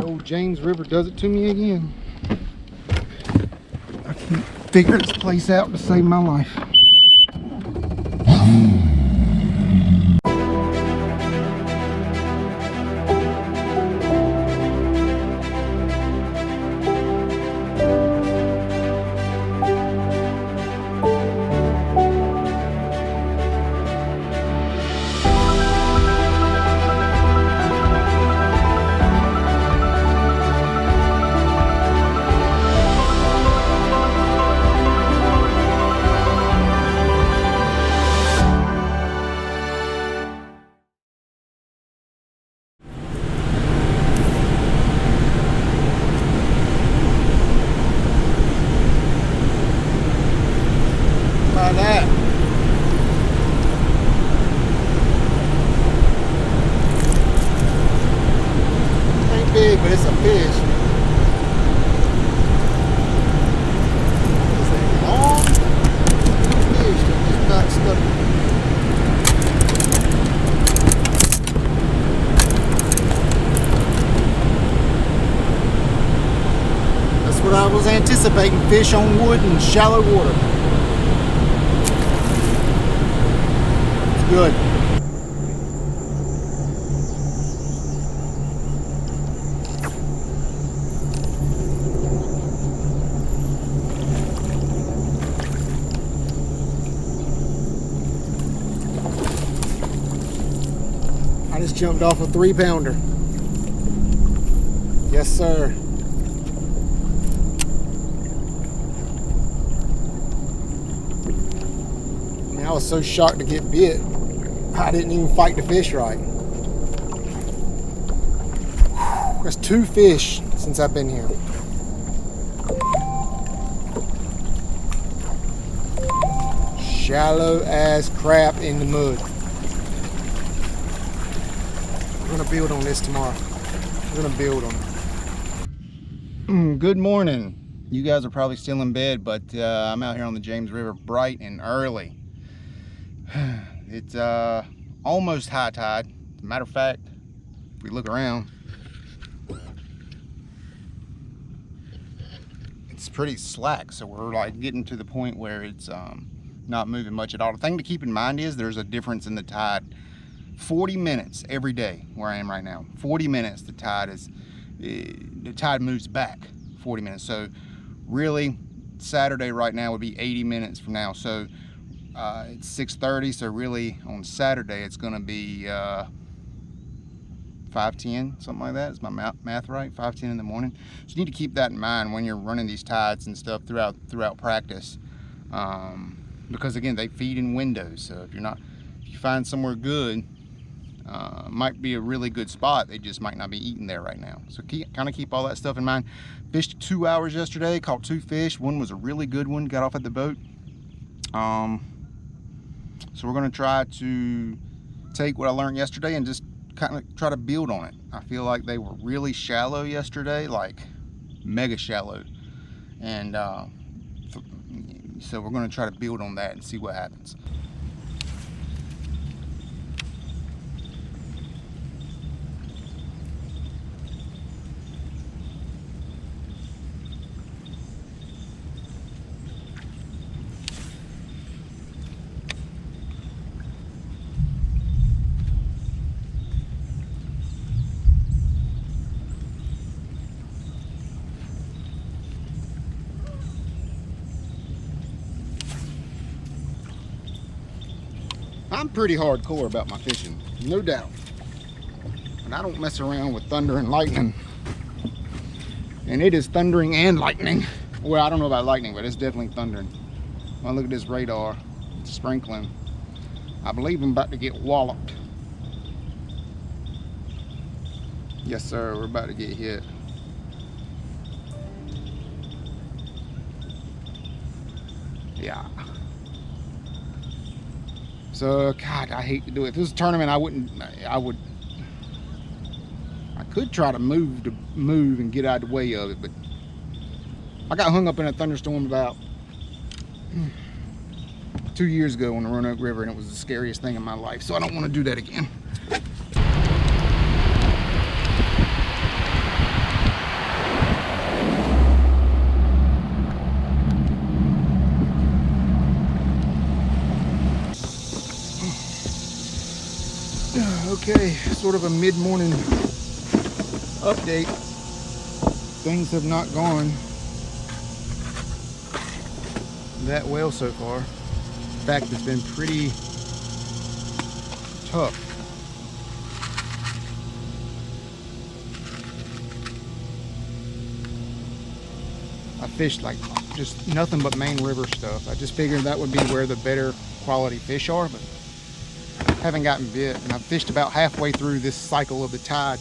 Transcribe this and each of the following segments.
Old James River does it to me again. I can't figure this place out to save my life. But it's a fish. It's a long fish that just got stuck. That's what I was anticipating, fish on wood in shallow water. It's good. I just jumped off a 3-pounder. Yes, sir. I mean, I was so shocked to get bit. I didn't even fight the fish right. That's 2 fish since I've been here. Shallow as crap in the mud. We're gonna build on this tomorrow. We're gonna build on it. Good morning. You guys are probably still in bed, but I'm out here on the James River bright and early. It's almost high tide. As a matter of fact, if we look around, it's pretty slack. So we're like getting to the point where it's not moving much at all. The thing to keep in mind is there's a difference in the tide. 40 minutes every day where I am right now. 40 minutes the tide moves back 40 minutes. So really Saturday right now would be 80 minutes from now. So it's 6:30. So really on Saturday it's going to be 5:10, something like that. Is my math right? 5:10 in the morning. So you need to keep that in mind when you're running these tides and stuff throughout practice, because again they feed in windows. So if you find somewhere good, might be a really good spot, they just might not be eating there right now. So kind of keep all that stuff in mind. Fished 2 hours yesterday, caught 2 fish. One was a really good one, got off at the boat. So we're going to try to take what I learned yesterday and just kind of try to build on it. I feel like they were really shallow yesterday, like mega shallow, and so we're going to try to build on that and see what happens. I'm pretty hardcore about my fishing, no doubt. And I don't mess around with thunder and lightning. And it is thundering and lightning. Well, I don't know about lightning, but it's definitely thundering. Well, look at this radar. It's sprinkling. I believe I'm about to get walloped. Yes, sir, we're about to get hit. Yeah. So, God, I hate to do it. If this was a tournament, I could try to move and get out of the way of it, but I got hung up in a thunderstorm about 2 years ago on the Roanoke River, and it was the scariest thing in my life, so I don't want to do that again. Okay, sort of a mid-morning update. Things have not gone that well so far. In fact, it's been pretty tough. I fished like just nothing but main river stuff. I just figured that would be where the better quality fish are, but haven't gotten bit. And I've fished about halfway through this cycle of the tide.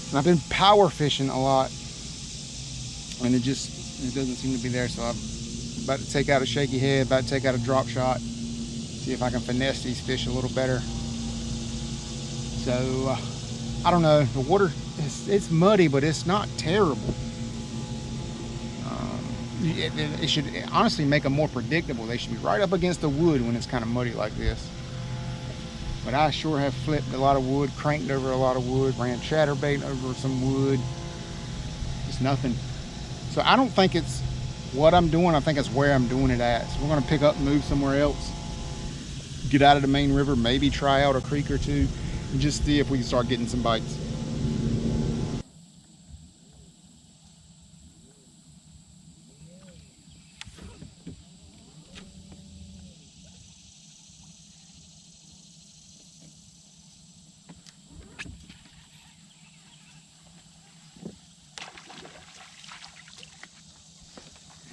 And I've been power fishing a lot, and it doesn't seem to be there. So I'm about to take out a shaky head, about to take out a drop shot, see if I can finesse these fish a little better. So I don't know. The water it's muddy, but it's not terrible. It should honestly make them more predictable. They should be right up against the wood when it's kind of muddy like this. But I sure have flipped a lot of wood, cranked over a lot of wood, ran chatterbait over some wood. Just nothing. So I don't think it's what I'm doing. I think it's where I'm doing it at. So we're going to pick up and move somewhere else. Get out of the main river, maybe try out a creek or two, and just see if we can start getting some bites.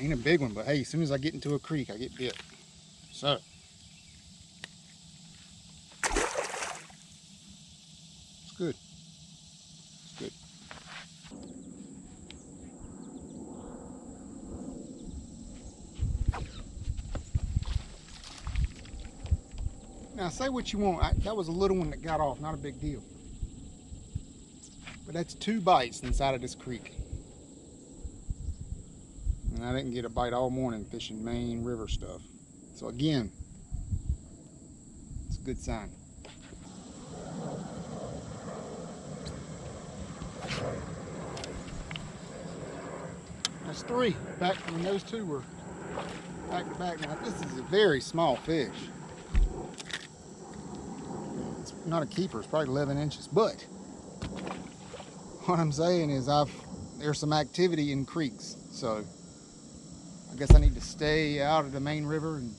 Ain't a big one, but hey, as soon as I get into a creek, I get bit. So, it's good. It's good. Now, say what you want. That was a little one that got off, not a big deal. But that's 2 bites inside of this creek. And I didn't get a bite all morning fishing main river stuff. So again, it's a good sign. That's 3 back when those 2 were back to back. Now this is a very small fish. It's not a keeper, it's probably 11 inches. But what I'm saying is there's some activity in creeks. So I guess I need to stay out of the main river and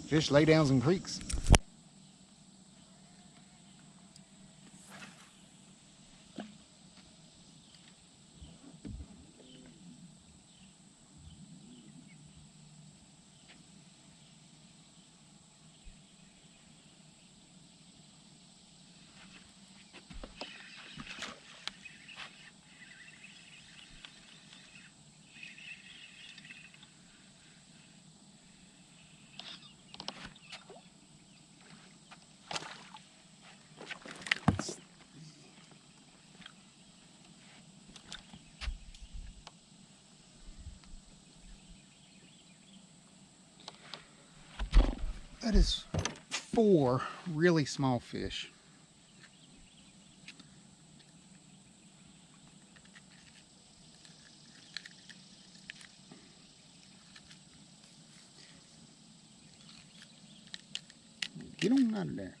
fish laydowns and creeks. That is 4 really small fish. Get them out of there.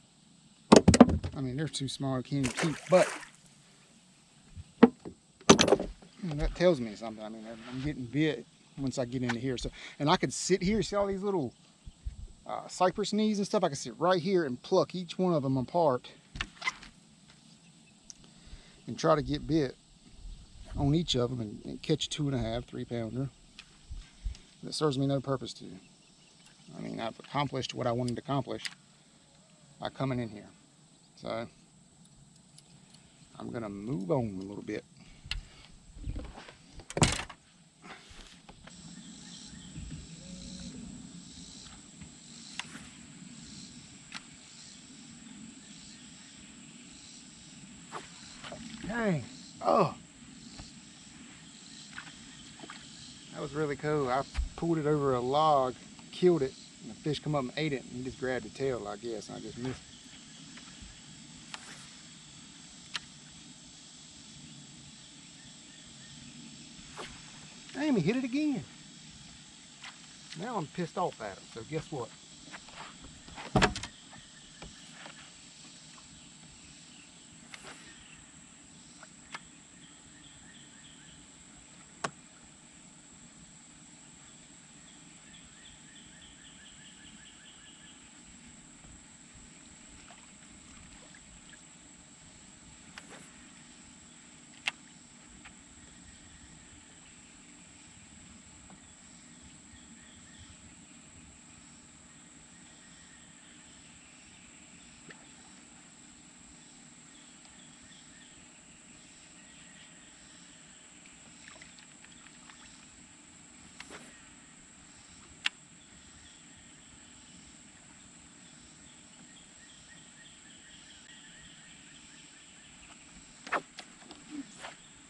I mean, they're too small, I can't even keep, but that tells me something. I mean, I'm getting bit once I get into here. So, and I could sit here, see all these little cypress knees and stuff. I could sit right here and pluck each one of them apart and try to get bit on each of them and catch 2.5, 3 pounder. That serves me no purpose to. I mean, I've accomplished what I wanted to accomplish by coming in here. So I'm gonna move on a little bit. Dang. Oh, that was really cool. I pulled it over a log, killed it, and the fish come up and ate it, and he just grabbed the tail, I guess. I just missed it. Damn, he hit it again. Now I'm pissed off at him, so guess what?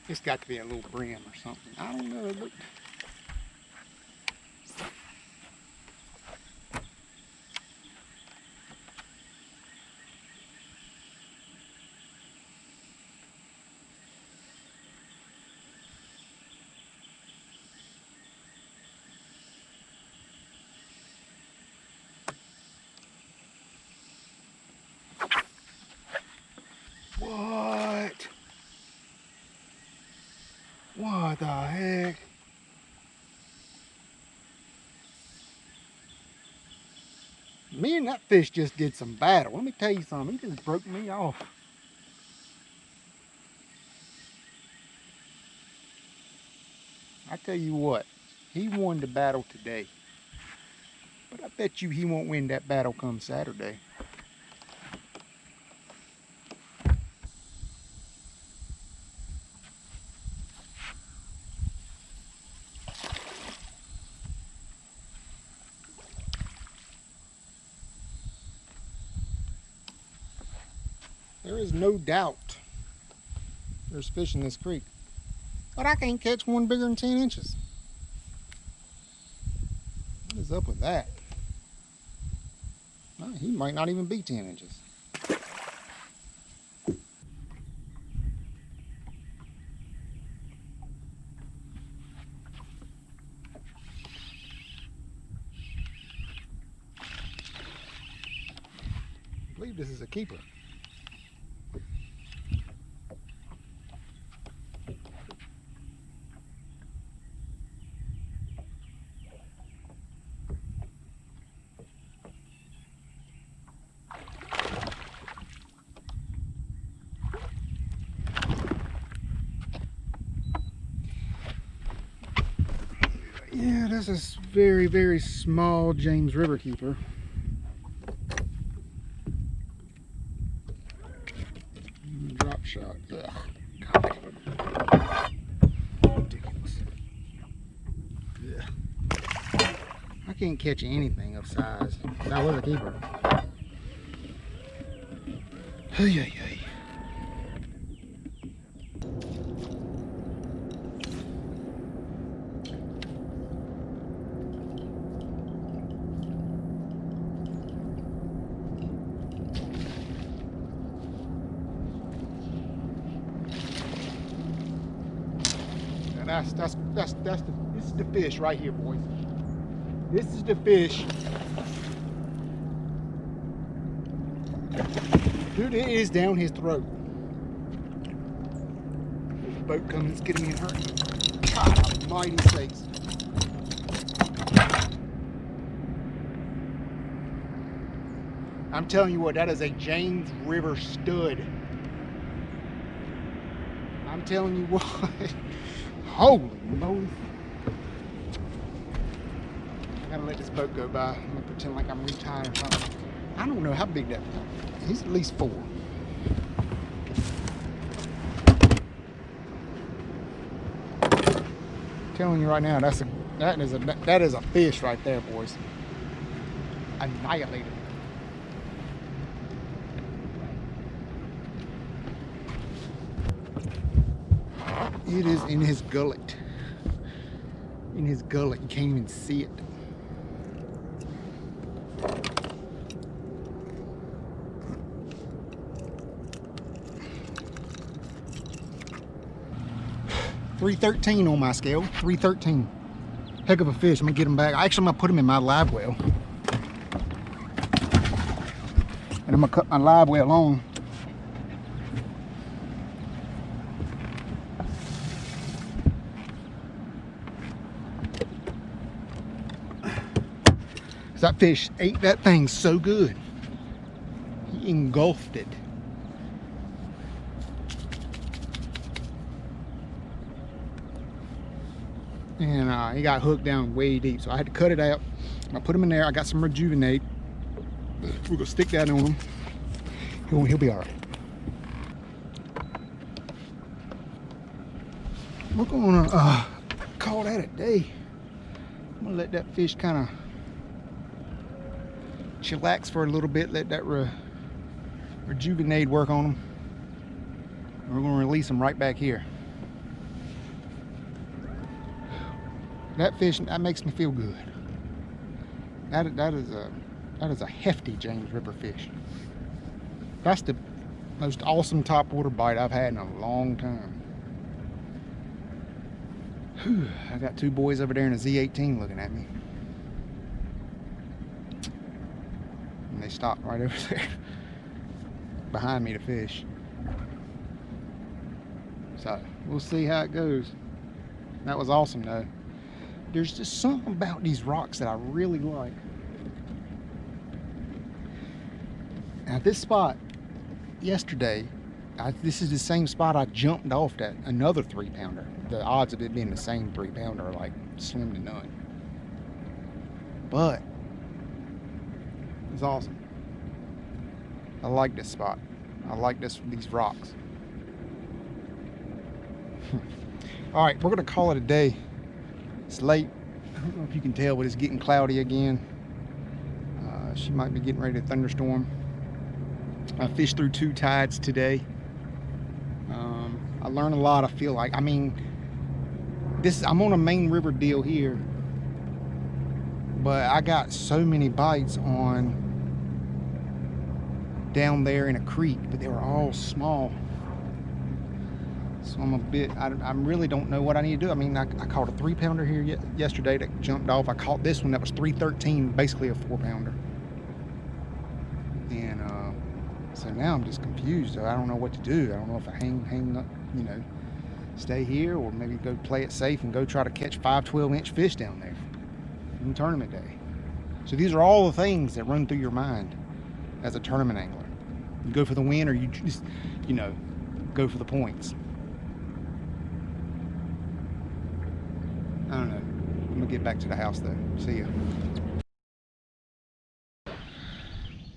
It's got to be a little brim or something. I don't know. Look. What? What the heck? Me and that fish just did some battle. Let me tell you something. He just broke me off. I tell you what, he won the battle today. But I bet you he won't win that battle come Saturday. There is no doubt there's fish in this creek. But I can't catch one bigger than 10 inches. What is up with that? Well, he might not even be 10 inches. I believe this is a keeper. Yeah, this is very, very small James River keeper. Drop shot. Ugh. God. Ridiculous. Ugh. I can't catch anything of size. That was a keeper. Hey, hey, hey. This is the fish right here, boys. This is the fish. Dude, it is down his throat. There's a boat coming, it's getting me in hurt. God almighty sakes. I'm telling you what, that is a James River stud. I'm telling you what. Holy moly. I gotta let this boat go by. I'm gonna pretend like I'm retired or something. I don't know how big that is. He's at least 4. I'm telling you right now, that is a fish right there, boys. Annihilated. It is in his gullet. In his gullet, you can't even see it. $313 on my scale. $313. Heck of a fish. I'm gonna get him back. Actually, I'm gonna put him in my live well, and I'm gonna cut my live well on. That fish ate that thing so good. He engulfed it. And he got hooked down way deep, so I had to cut it out. I put him in there. I got some Rejuvenate. We're gonna stick that on him. He'll be all right. We're gonna call that a day. I'm gonna let that fish kind of chillax for a little bit, let that Rejuvenate work on them. We're going to release them right back here. That fish, that makes me feel good. That is a hefty James River fish. That's the most awesome topwater bite I've had in a long time. Whew, I got two boys over there in a Z18 looking at me. And they stopped right over there behind me to fish. So we'll see how it goes. That was awesome though. There's just something about these rocks that I really like. Now this spot yesterday, this is the same spot I jumped off at, another 3-pounder. The odds of it being the same 3-pounder are like slim to none. But it's awesome. I like this spot. I like these rocks. All right, we're gonna call it a day. It's late. I don't know if you can tell, but it's getting cloudy again. She might be getting ready to thunderstorm. I fished through 2 tides today. I learned a lot, I feel like. I mean, I'm on a main river deal here, but I got so many bites on down there in a creek, but they were all small. So I'm a bit, I really don't know what I need to do. I mean, I caught a 3-pounder here yesterday that jumped off. I caught this one that was 313, basically a 4-pounder. And so now I'm just confused. I don't know what to do. I don't know if I hang up, you know, stay here, or maybe go play it safe and go try to catch 5 12-inch fish down there on tournament day. So these are all the things that run through your mind as a tournament angler. You go for the win, or you just, you know, go for the points. I don't know. I'm gonna get back to the house though. See ya.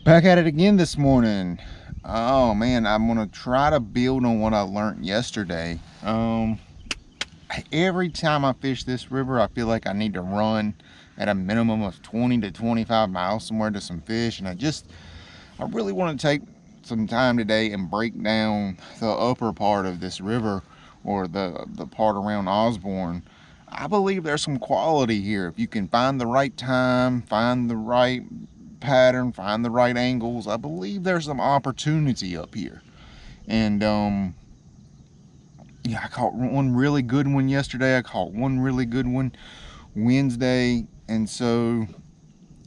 Back at it again this morning. Oh man, I'm gonna try to build on what I learned yesterday. Every time I fish this river, I feel like I need to run at a minimum of 20 to 25 miles somewhere to some fish, and I really want to take some time today and break down the upper part of this river, or the part around Osborne. I believe there's some quality here. If you can find the right time, find the right pattern, find the right angles, I believe there's some opportunity up here. And yeah, I caught one really good one yesterday. I caught one really good one Wednesday. And so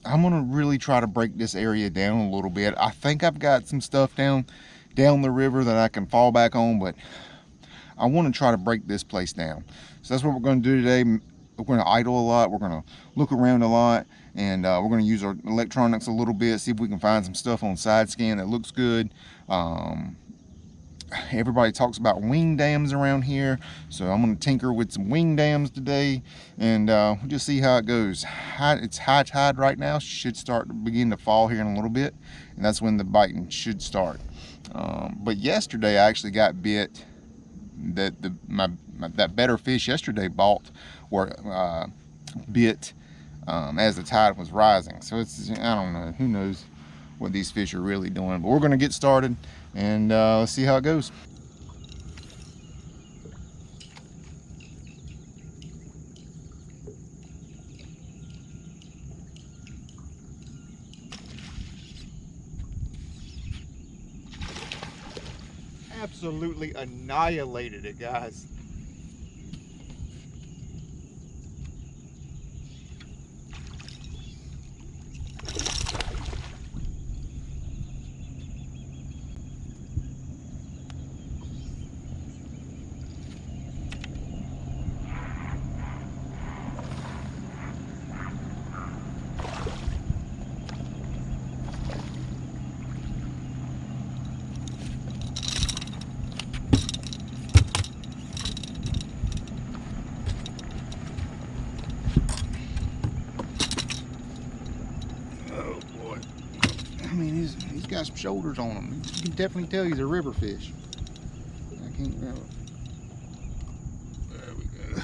I'm gonna really try to break this area down a little bit. I think I've got some stuff down the river that I can fall back on, but I want to try to break this place down. So that's what we're going to do today. We're going to idle a lot. We're going to look around a lot, and we're going to use our electronics a little bit, see if we can find some stuff on side scan that looks good. Everybody talks about wing dams around here, so I'm going to tinker with some wing dams today, and we'll just see how it goes. It's high tide right now. Should start to begin to fall here in a little bit, and that's when the biting should start. But yesterday I actually got bit. That better fish yesterday bought, or bit as the tide was rising. So it's, I don't know, who knows what these fish are really doing, but we're going to get started and let's see how it goes. Absolutely annihilated it, guys. He's got some shoulders on him. You can definitely tell he's a river fish. I can't remember. There we go.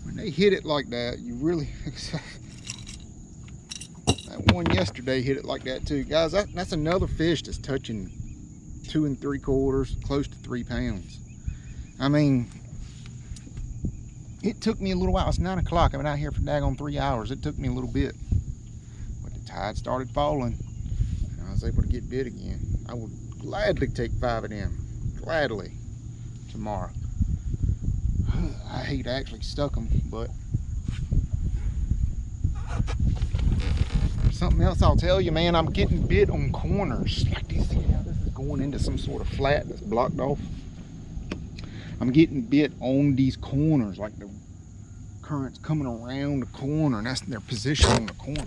When they hit it like that, you really... That one yesterday hit it like that too. Guys, that's another fish that's touching 2 3/4, close to 3 pounds. I mean, it took me a little while. It's 9 o'clock. I've been out here for daggone 3 hours. It took me a little bit, but the tide started falling and I was able to get bit again. I would gladly take 5 of them, gladly, tomorrow. I hate actually stuck them, but something else I'll tell you, man, I'm getting bit on corners. Like, do you see how this is going into some sort of flat that's blocked off? I'm getting bit on these corners, like the current's coming around the corner, and that's their position on the corner.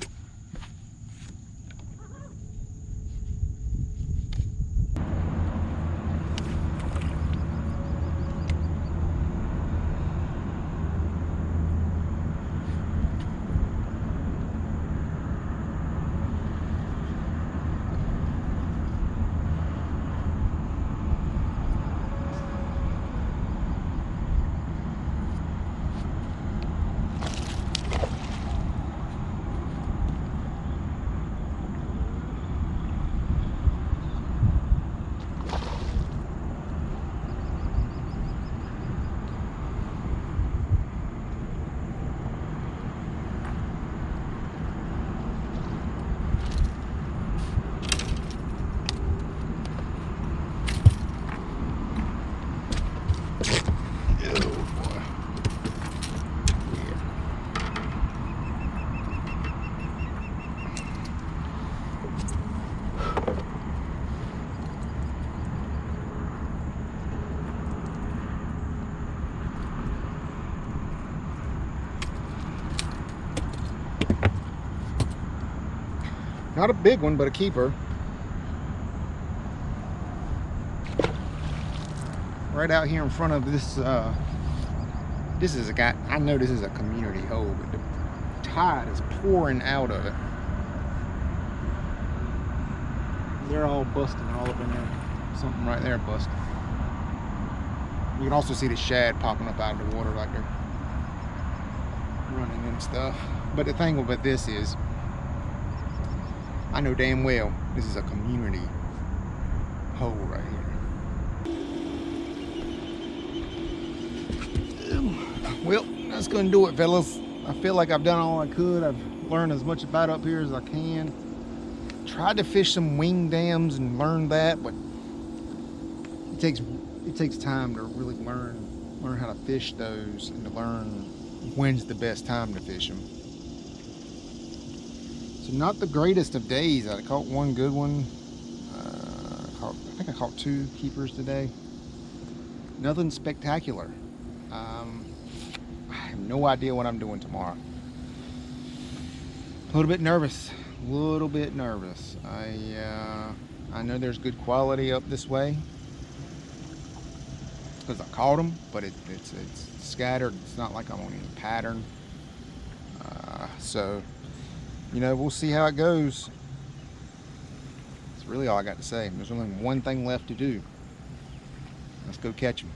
Not a big one, but a keeper. Right out here in front of this, this is a guy, I know this is a community hole, but the tide is pouring out of it. They're all busting all up in there. Something right there busting. You can also see the shad popping up out of the water like they're running and stuff. But the thing about this is, I know damn well this is a community hole right here. Well, that's gonna do it, fellas. I feel like I've done all I could. I've learned as much about up here as I can. Tried to fish some wing dams and learn that, but it takes time to really learn how to fish those and to learn when's the best time to fish them. So not the greatest of days. I caught one good one. I think I caught 2 keepers today. Nothing spectacular. I have no idea what I'm doing tomorrow. A little bit nervous. I know there's good quality up this way because I caught them, but it's scattered. It's not like I'm on any pattern. So, you know, we'll see how it goes. That's really all I got to say. There's only one thing left to do. Let's go catch them.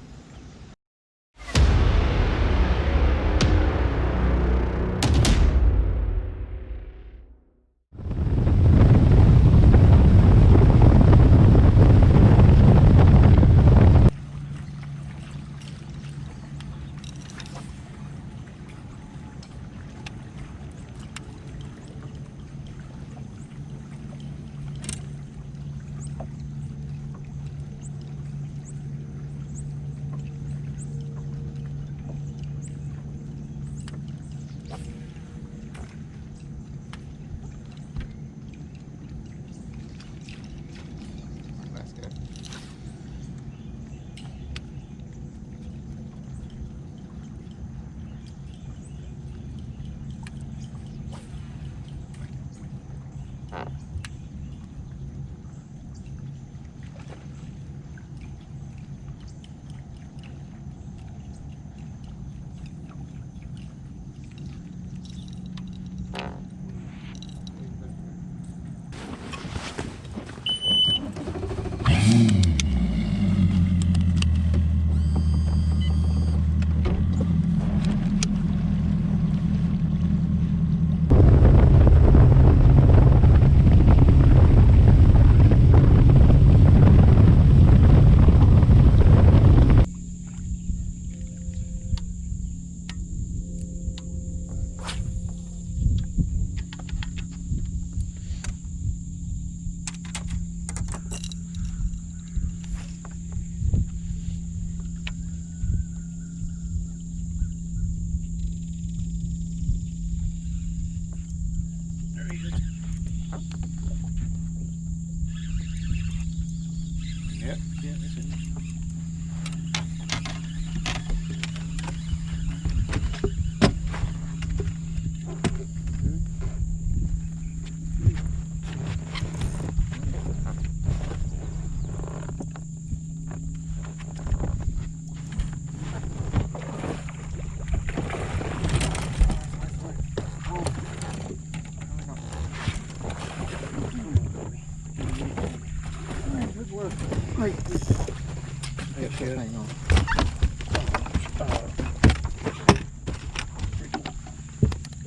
good. Hang on.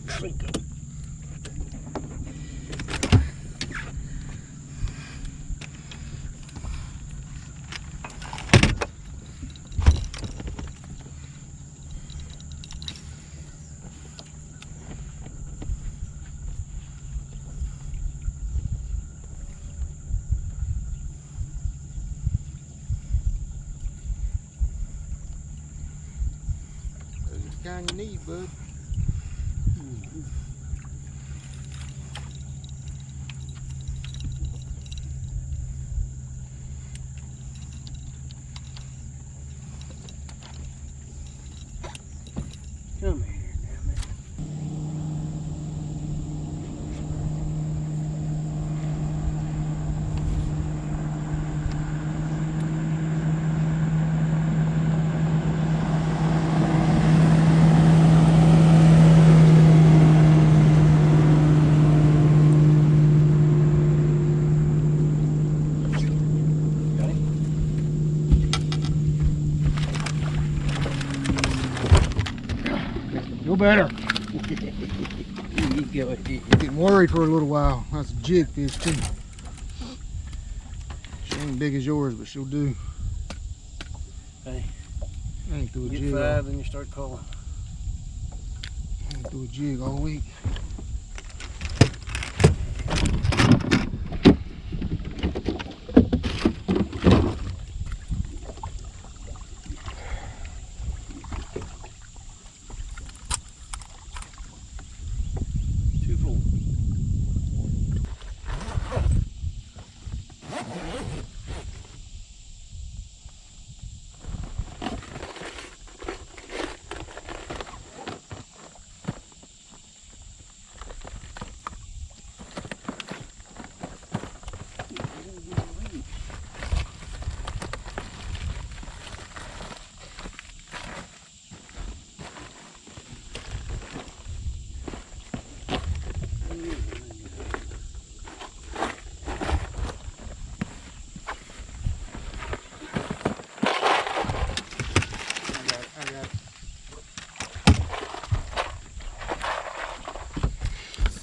Triton. That's the kind you need, bud. Come here, damn it. No better. You go ahead. Getting worried for a little while. That's a jig fish too. She ain't big as yours, but she'll do. Hey, I ain't threw a get jig. 5, then you start calling. I ain't threw a jig all week.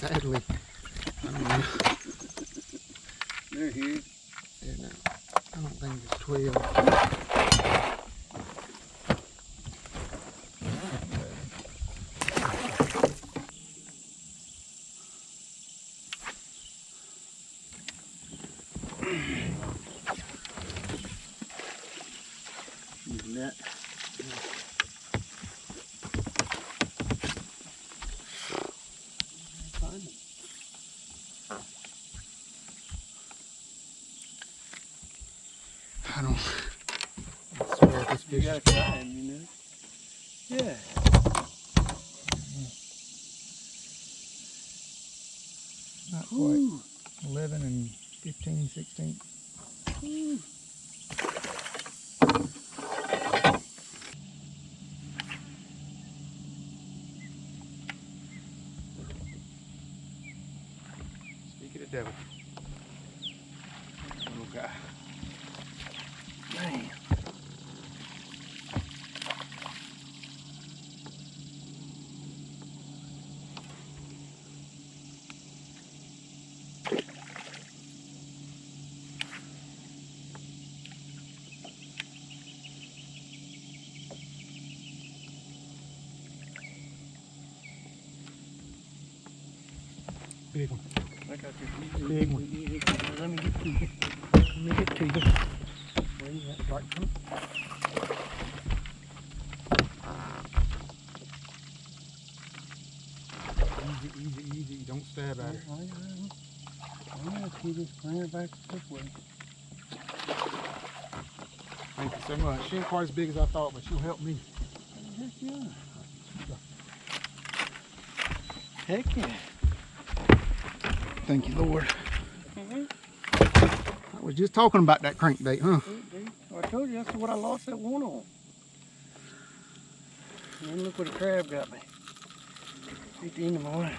Sadly, I don't know. They're huge. No, I don't think it's 12. Using that. I don't. I swear this You fish. gotta try him, you know. Yeah. Not quite. 11 and 15, 16. Ooh. Speak of the devil. Little guy. Man. Big one. I got you. Big one. Let me get to you. Let me get to you. Where you at? Right, come. Easy, easy. Don't stab at her. I'm gonna keep this clear back this way. Thank you so much. She ain't quite as big as I thought, but she'll help me. Heck yeah. Heck yeah. Thank you, Lord. I was just talking about that crankbait, huh? I told you that's what I lost that one on. And then look what a crab got me. 50 in the morning.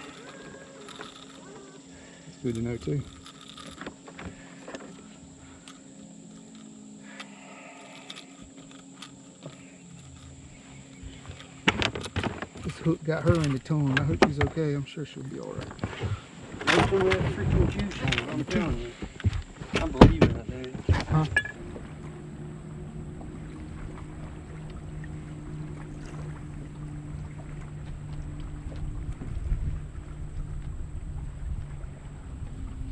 It's good to know too. hook got her in the tongue. I hope she's okay. I'm sure she'll be all right. That's some of that freaking juice on it, I'm telling you. I believe in it, dude. Huh?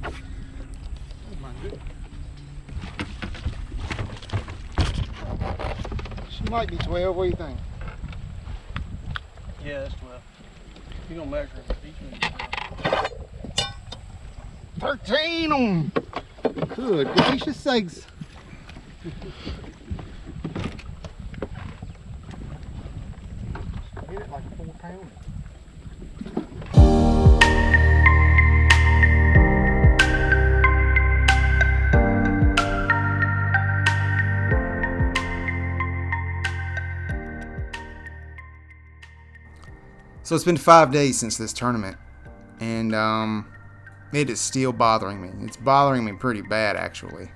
Oh my goodness. She might be 12. What do you think? Yeah, that's 12. You don't measure it, but each one's 13 on. Good gracious sakes. Hit it like a 4 pounder. So it's been 5 days since this tournament, and it is still bothering me. It's bothering me pretty bad, actually,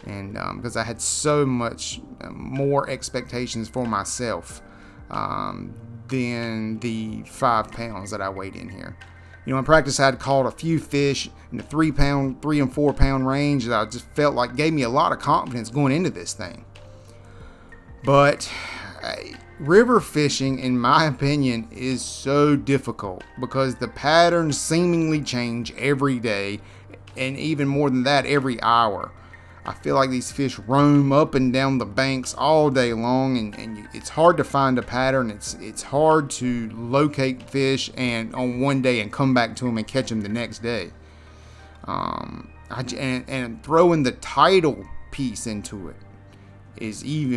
and because I had so much more expectations for myself than the 5 pounds that I weighed in here. You know, in practice, I had caught a few fish in the 3 and 4 pound range that I just felt like gave me a lot of confidence going into this thing. But river fishing, in my opinion, is so difficult because the patterns seemingly change every day, and even more than that, every hour. I feel like these fish roam up and down the banks all day long, and it's hard to find a pattern. It's hard to locate fish and on one day and come back to them and catch them the next day. And throwing the tidal piece into it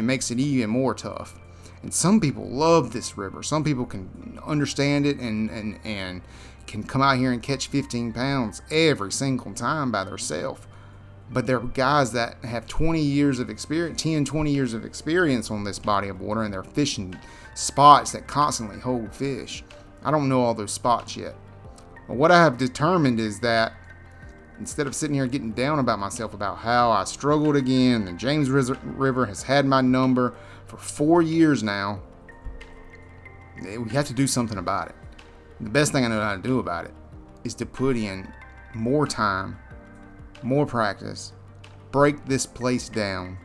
makes it even more tough. And some people love this river. Some people can understand it and can come out here and catch 15 pounds every single time by themselves. But there are guys that have 20 years of experience, 10, 20 years of experience on this body of water, and they're fishing spots that constantly hold fish. I don't know all those spots yet. But what I have determined is that instead of sitting here getting down about myself about how I struggled again, the James River has had my number for 4 years now, we have to do something about it. The best thing I know how to do about it is to put in more time, more practice, break this place down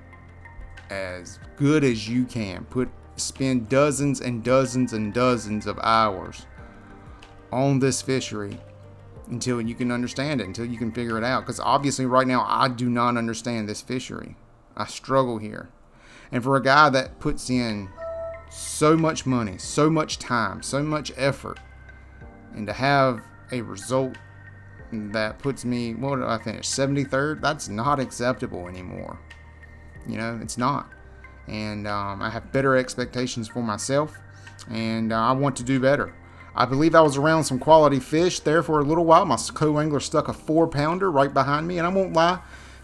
as good as you can. Spend dozens and dozens and dozens of hours on this fishery until you can understand it, until you can figure it out. Because obviously right now I do not understand this fishery. I struggle here. And for a guy that puts in so much money, so much time, so much effort, and to have a result that puts me, what did I finish, 73rd? That's not acceptable anymore. You know, it's not. And I have better expectations for myself, and I want to do better. I believe I was around some quality fish there for a little while. My co-angler stuck a 4 pounder right behind me, and I won't lie,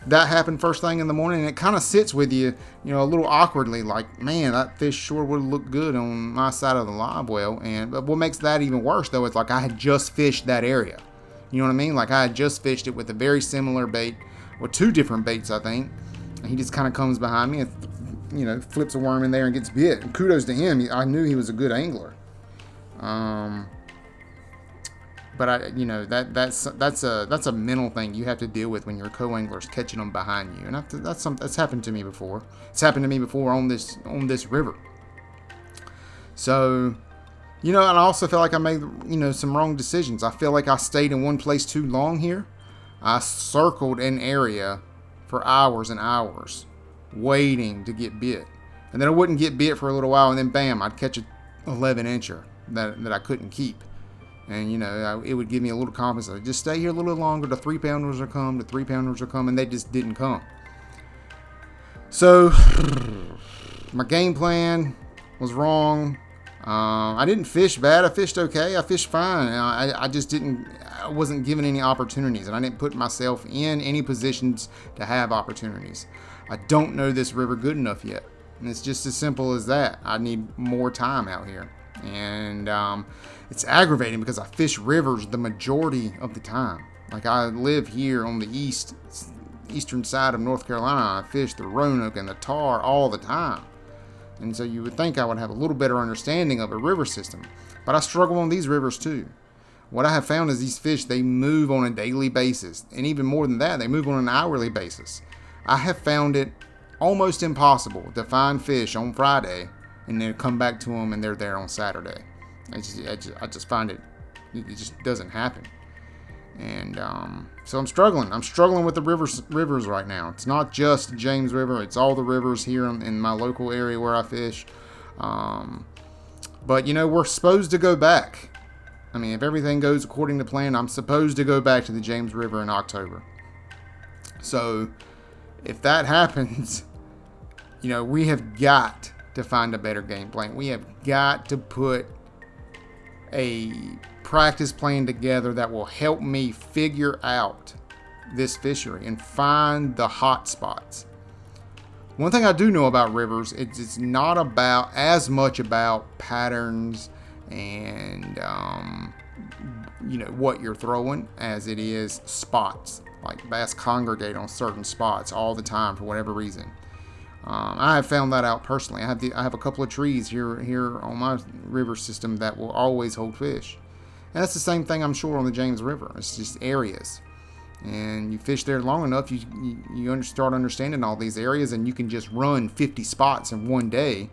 that happened first thing in the morning, and it kind of sits with you, you know, a little awkwardly, like, man, that fish sure would have looked good on my side of the live well. But what makes that even worse, though, is like I had just fished that area. You know what I mean? Like I had just fished it with a very similar bait, or 2 different baits, I think. And he just kind of comes behind me and, you know, flips a worm in there and gets bit. And kudos to him. I knew he was a good angler. But I, you know, that's a mental thing you have to deal with when your co-angler's catching them behind you, and that's happened to me before. It's happened to me before on this river. So, you know, and I also feel like I made, you know, some wrong decisions. I feel like I stayed in one place too long here. I circled an area for hours and hours, waiting to get bit, and then I wouldn't get bit for a little while, and then bam, I'd catch a 11-incher that I couldn't keep. And, you know, it would give me a little confidence. I'd just stay here a little longer. The 3 pounders will come. The 3 pounders will come. And they just didn't come. So, my game plan was wrong. I didn't fish bad. I fished okay. I fished fine. I just didn't, I wasn't given any opportunities. And I didn't put myself in any positions to have opportunities. I don't know this river good enough yet. And it's just as simple as that. I need more time out here. And it's aggravating because I fish rivers the majority of the time. Like I live here on the eastern side of North Carolina. I fish the Roanoke and the Tar all the time. And so you would think I would have a little better understanding of a river system. But I struggle on these rivers too. What I have found is these fish, they move on a daily basis. And even more than that, they move on an hourly basis. I have found it almost impossible to find fish on Friday and then come back to them and they're there on Saturday. I just find it just doesn't happen. And so I'm struggling. I'm struggling with the rivers right now. It's not just James River. It's all the rivers here in my local area where I fish. But, you know, we're supposed to go back. I mean, if everything goes according to plan, I'm supposed to go back to the James River in October. So if that happens, you know, we have got to find a better game plan. We have got to put a practice plan together that will help me figure out this fishery and find the hot spots. One thing I do know about rivers, it's not about as much about patterns and you know, what you're throwing as it is spots. Like bass congregate on certain spots all the time for whatever reason. I have found that out personally. I have a couple of trees here on my river system that will always hold fish. And that's the same thing, I'm sure, on the James River. It's just areas. And you fish there long enough, you start understanding all these areas, and you can just run 50 spots in one day.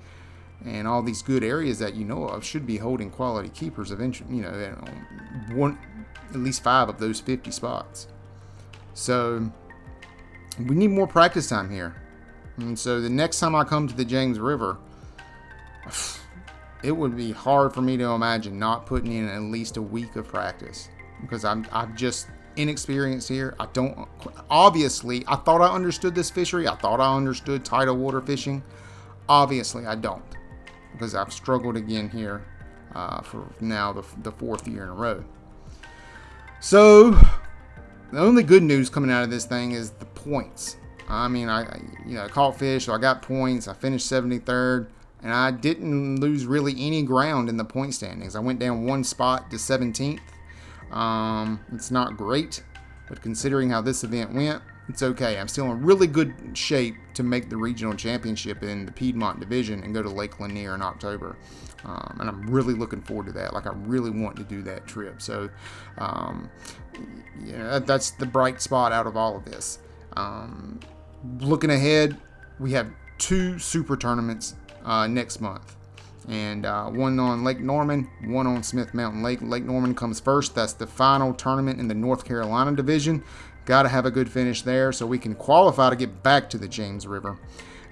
And all these good areas that you know of should be holding quality keepers eventually, you know, at least 5 of those 50 spots. So we need more practice time here. And so the next time I come to the James River, it would be hard for me to imagine not putting in at least a week of practice, because I'm just inexperienced here. Obviously, I thought I understood this fishery. I thought I understood tidal water fishing. Obviously, I don't, because I've struggled again here for now the 4th year in a row. So the only good news coming out of this thing is the points. I mean, I caught fish, so I got points. I finished 73rd, and I didn't lose really any ground in the point standings. I went down 1 spot to 17th. It's not great, but considering how this event went, it's okay. I'm still in really good shape to make the regional championship in the Piedmont division and go to Lake Lanier in October. And I'm really looking forward to that. Like, I really want to do that trip. So, that's the bright spot out of all of this. Looking ahead, we have 2 super tournaments next month, and one on Lake Norman, one on Smith Mountain Lake. Lake Norman comes first. That's the final tournament in the North Carolina division. Got to have a good finish there so we can qualify to get back to the James River.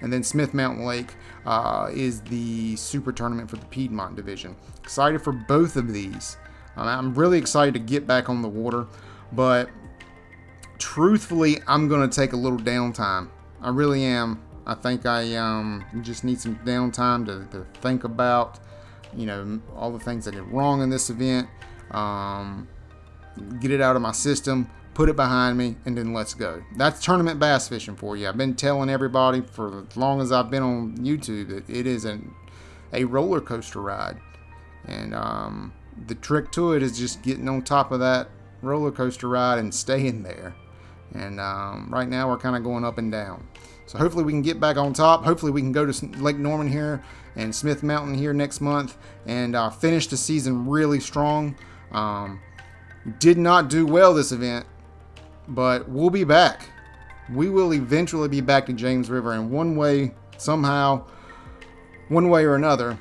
And then Smith Mountain Lake is the super tournament for the Piedmont division. Excited for both of these. I'm really excited to get back on the water, but truthfully, I'm going to take a little downtime. I really am. I think I just need some downtime to think about, all the things I did wrong in this event, get it out of my system, put it behind me, and then let's go. That's tournament bass fishing for you. I've been telling everybody for as long as I've been on YouTube that it is a roller coaster ride. And the trick to it is just getting on top of that roller coaster ride and staying there. And right now we're kind of going up and down. So hopefully we can get back on top. Hopefully we can go to Lake Norman here and Smith Mountain here next month and finish the season really strong. Did not do well this event, but we'll be back. We will eventually be back to James River in one way, somehow, one way or another.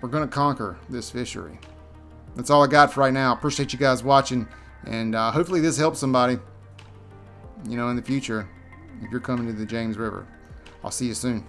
We're going to conquer this fishery. That's all I got for right now. Appreciate you guys watching, and hopefully this helps somebody, in the future if you're coming to the James River. I'll see you soon.